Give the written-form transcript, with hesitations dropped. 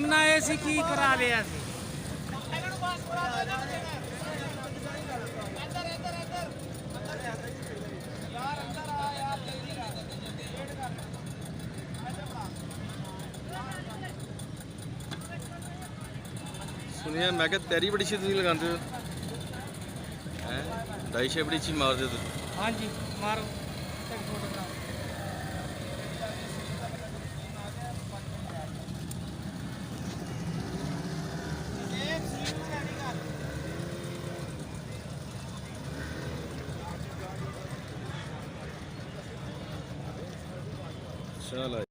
ਮੇਮਨਾ ਇਹ ਸੀ ਕੀ ਕਰਾ ਲਿਆ ਸੀ। सुनिया मैं क्या तैयारी बड़ी अच्छी लगाते हो हैं, डाई शे बड़ी अच्छी मारते हो। हाँ जी मारो। चलो